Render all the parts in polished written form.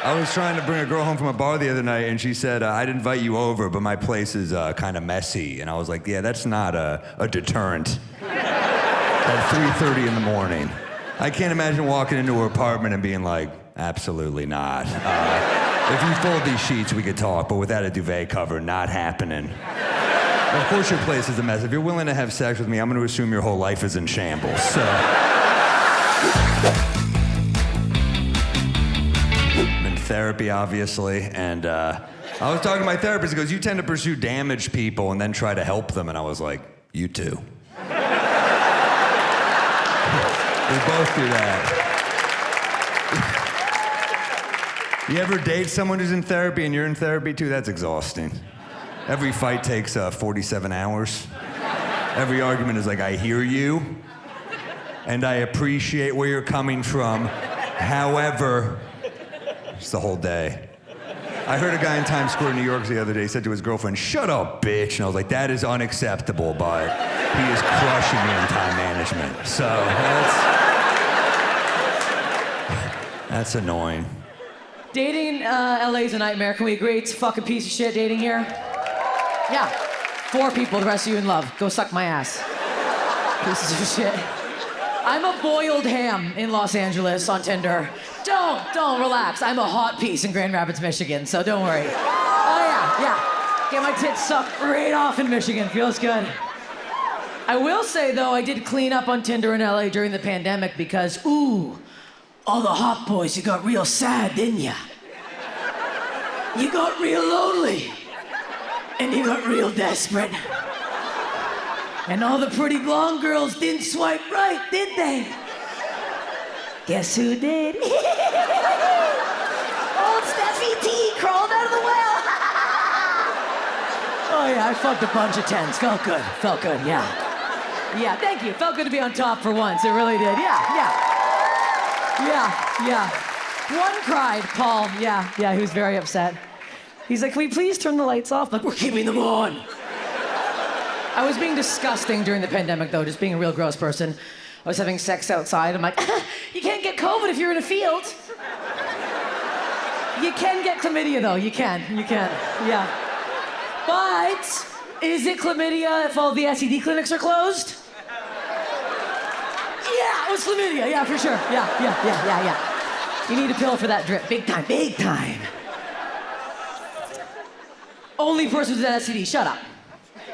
I was trying to bring a girl home from a bar the other night, and she said, I'd invite you over, but my place is kind of messy. And I was like, yeah, that's not a deterrent at 3:30 in the morning. I can't imagine walking into her apartment and being like, absolutely not. If you fold these sheets, we could talk, but without a duvet cover, not happening. Of course your place is a mess. If you're willing to have sex with me, I'm going to assume your whole life is in shambles. So. I'm in therapy, obviously, and I was talking to my therapist. He goes, you tend to pursue damaged people and then try to help them. And I was like, you too. We both do that. You ever date someone who's in therapy and you're in therapy too? That's exhausting. Every fight takes 47 hours. Every argument is like, I hear you, and I appreciate where you're coming from. However, it's the whole day. I heard a guy in Times Square, New York, the other day said to his girlfriend, shut up, bitch. And I was like, that is unacceptable, but he is crushing me in time management. So that's annoying. Dating in LA is a nightmare. Can we agree it's a fucking piece of shit dating here? Yeah. 4 people, the rest of you in love. Go suck my ass. Pieces of shit. I'm a boiled ham in Los Angeles on Tinder. Don't relax. I'm a hot piece in Grand Rapids, Michigan, so don't worry. Oh yeah. Get my tits sucked right off in Michigan. Feels good. I will say though, I did clean up on Tinder in LA during the pandemic because, all the hot boys, you got real sad, didn't ya? You got real lonely. And you got real desperate. And all the pretty blonde girls didn't swipe right, did they? Guess who did? Old Steffi T crawled out of the well. Oh yeah, I fucked a bunch of 10s. Felt good, yeah. Yeah, thank you. Felt good to be on top for once. It really did, yeah. One cried, Paul. Yeah, he was very upset. He's like, can we please turn the lights off? Like, we're keeping them on. I was being disgusting during the pandemic, though, just being a real gross person. I was having sex outside. I'm like, you can't get COVID if you're in a field. You can get chlamydia, though. You can, yeah. But is it chlamydia if all the STD clinics are closed? Yeah, it was chlamydia. Yeah, for sure. Yeah. You need a pill for that drip. Big time. Only person who's had STD, shut up.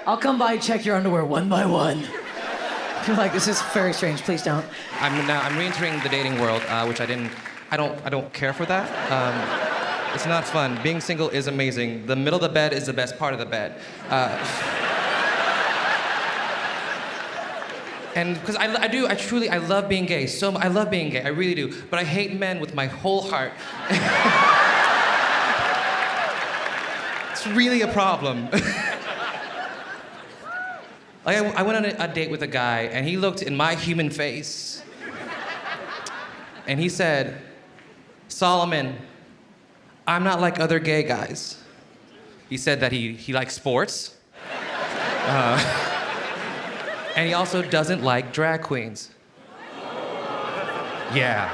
I'll come by and check your underwear one by one. You're like, this is very strange, please don't. I'm re-entering the dating world, which I don't care for that. It's not fun. Being single is amazing. The middle of the bed is the best part of the bed. And because I truly love being gay. I love being gay, I really do. But I hate men with my whole heart. It's really a problem. I went on a date with a guy, and he looked in my human face. And he said, Solomon, I'm not like other gay guys. He said that he likes sports. And he also doesn't like drag queens. Yeah.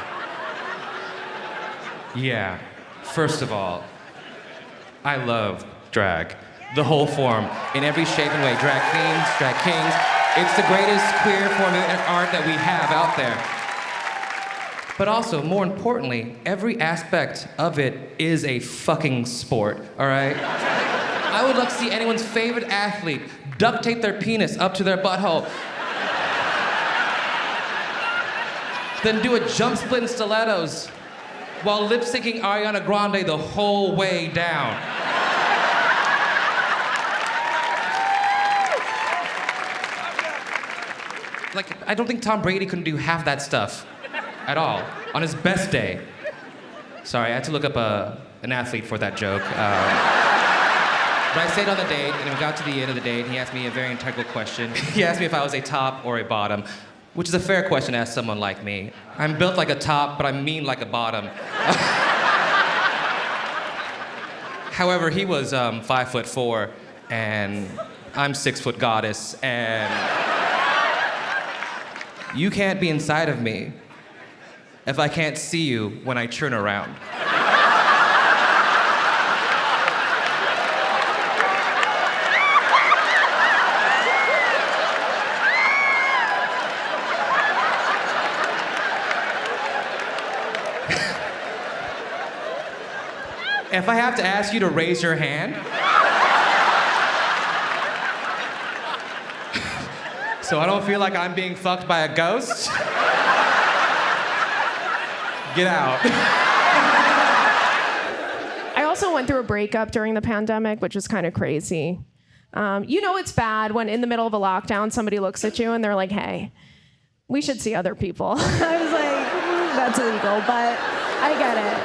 First of all, I love drag. The whole form, in every shape and way. Drag queens, drag kings. It's the greatest queer form of art that we have out there. But also, more importantly, every aspect of it is a fucking sport, all right? I would love to see anyone's favorite athlete duct tape their penis up to their butthole. Then do a jump split in stilettos while lip syncing Ariana Grande the whole way down. Like, I don't think Tom Brady couldn't do half that stuff at all on his best day. Sorry, I had to look up an athlete for that joke. But I stayed on the date, and we got to the end of the date, and he asked me a very integral question. He asked me if I was a top or a bottom, which is a fair question to ask someone like me. I'm built like a top, but I'm mean like a bottom. However, he was 5'4", and I'm 6' goddess, and you can't be inside of me if I can't see you when I turn around. if I have to ask you to raise your hand. So I don't feel like I'm being fucked by a ghost. Get out. I also went through a breakup during the pandemic, which was kind of crazy. It's bad when in the middle of a lockdown, somebody looks at you and they're like, hey, we should see other people. I was like, that's illegal, but I get it,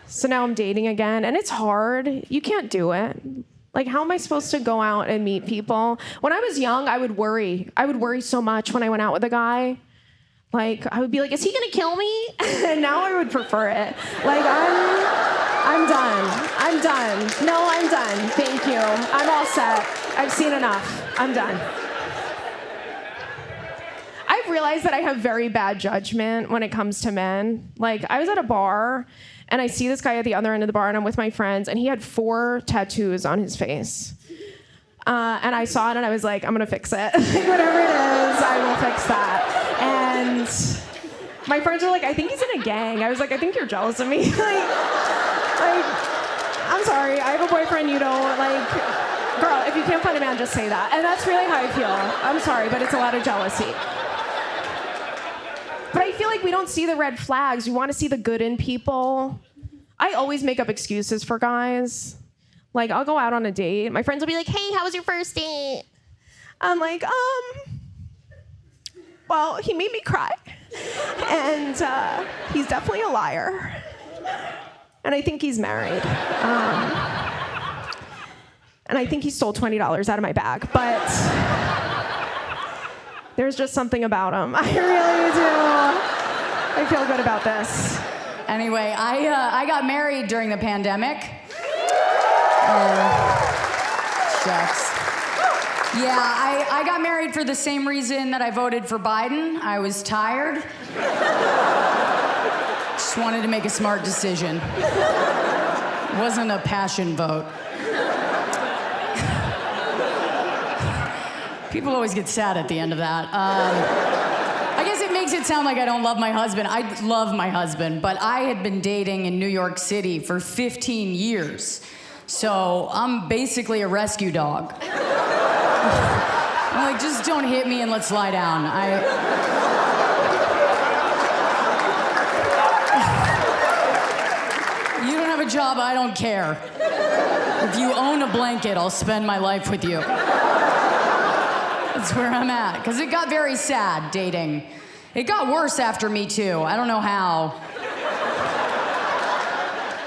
So now I'm dating again, and it's hard. You can't do it. Like, how am I supposed to go out and meet people? When I was young, I would worry. I would worry so much when I went out with a guy. Like, I would be like, is he gonna kill me? And now I would prefer it. Like, I'm done. I'm done. No, I'm done. Thank you. I'm all set. I've seen enough. I'm done. I've realized that I have very bad judgment when it comes to men. Like, I was at a bar, and I see this guy at the other end of the bar, and I'm with my friends, and he had 4 tattoos on his face. And I saw it, and I was like, I'm gonna fix it. Whatever it is, I will fix that. And my friends were like, I think he's in a gang. I was like, I think you're jealous of me. like, I'm sorry, I have a boyfriend, you don't, girl, if you can't find a man, just say that. And that's really how I feel. I'm sorry, but it's a lot of jealousy. But I feel like we don't see the red flags. We want to see the good in people. I always make up excuses for guys. Like, I'll go out on a date. My friends will be like, hey, how was your first date? I'm like, well, he made me cry. And he's definitely a liar. And I think he's married. And I think he stole $20 out of my bag. But there's just something about him. I really do. I feel good about this. Anyway, I got married during the pandemic. Shucks. Yeah, I got married for the same reason that I voted for Biden. I was tired. Just wanted to make a smart decision. It wasn't a passion vote. People always get sad at the end of that. I guess it makes it sound like I don't love my husband. I love my husband, but I had been dating in New York City for 15 years. So I'm basically a rescue dog. I'm like, just don't hit me and let's lie down. You don't have a job, I don't care. If you own a blanket, I'll spend my life with you. That's where I'm at. Because it got very sad, dating. It got worse after Me Too. I don't know how.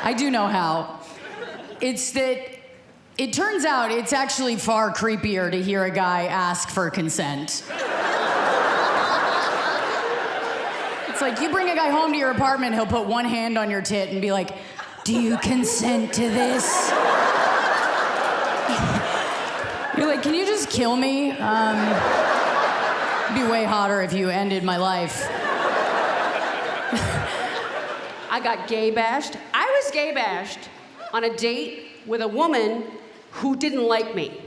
I do know how. It's that it turns out it's actually far creepier to hear a guy ask for consent. It's like you bring a guy home to your apartment, he'll put one hand on your tit and be like, do you consent to this? You're like, can you just kill me? It'd be way hotter if you ended my life. I got gay bashed. I was gay bashed on a date with a woman who didn't like me.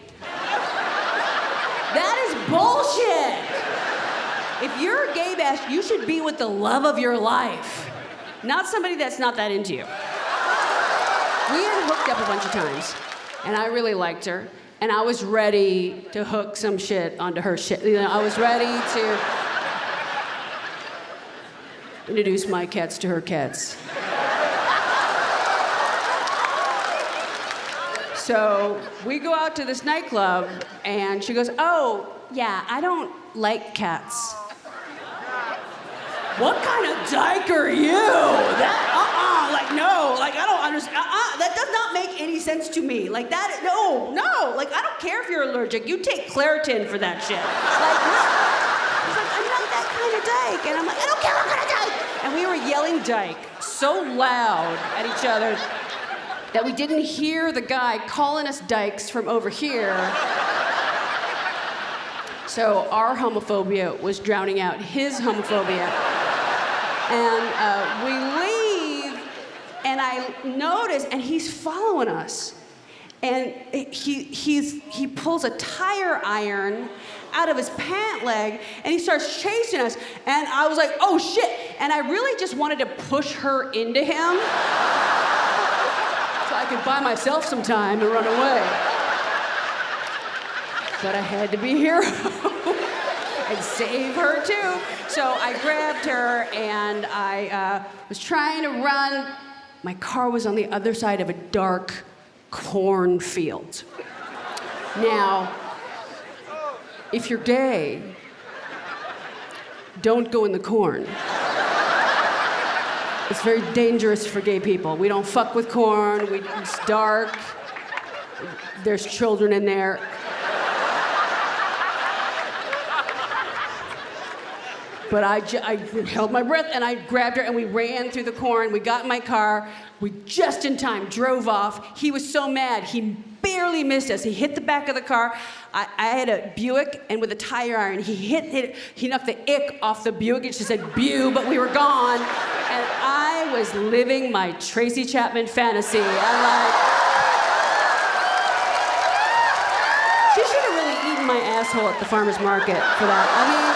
That is bullshit. If you're gay bashed, you should be with the love of your life, not somebody that's not that into you. We had hooked up a bunch of times, and I really liked her. And I was ready to hook some shit onto her shit. I was ready to introduce my cats to her cats. So we go out to this nightclub, and she goes, oh, yeah, I don't like cats. What kind of dyke are you? I don't understand. That does not make any sense to me. No. I don't care if you're allergic. You take Claritin for that shit. She's like, I'm not that kind of dyke. And I'm like, I don't care what kind of dyke. And we were yelling dyke so loud at each other that we didn't hear the guy calling us dykes from over here. So our homophobia was drowning out his homophobia. And we leave, and I notice, and he's following us. And he pulls a tire iron out of his pant leg, and he starts chasing us. And I was like, oh shit. And I really just wanted to push her into him so I could buy myself some time and run away. But I had to be a hero and save her too. So I grabbed her and I was trying to run. My car was on the other side of a dark cornfield. Now, if you're gay, don't go in the corn. It's very dangerous for gay people. We don't fuck with corn. It's dark. There's children in there. But I held my breath and I grabbed her and we ran through the corn. We got in my car. We just in time drove off. He was so mad. He barely missed us. He hit the back of the car. I had a Buick and with a tire iron, he knocked the ick off the Buick. It just said "Bew," but we were gone. And I was living my Tracy Chapman fantasy. I'm like, she should have really eaten my asshole at the farmer's market for that. I mean,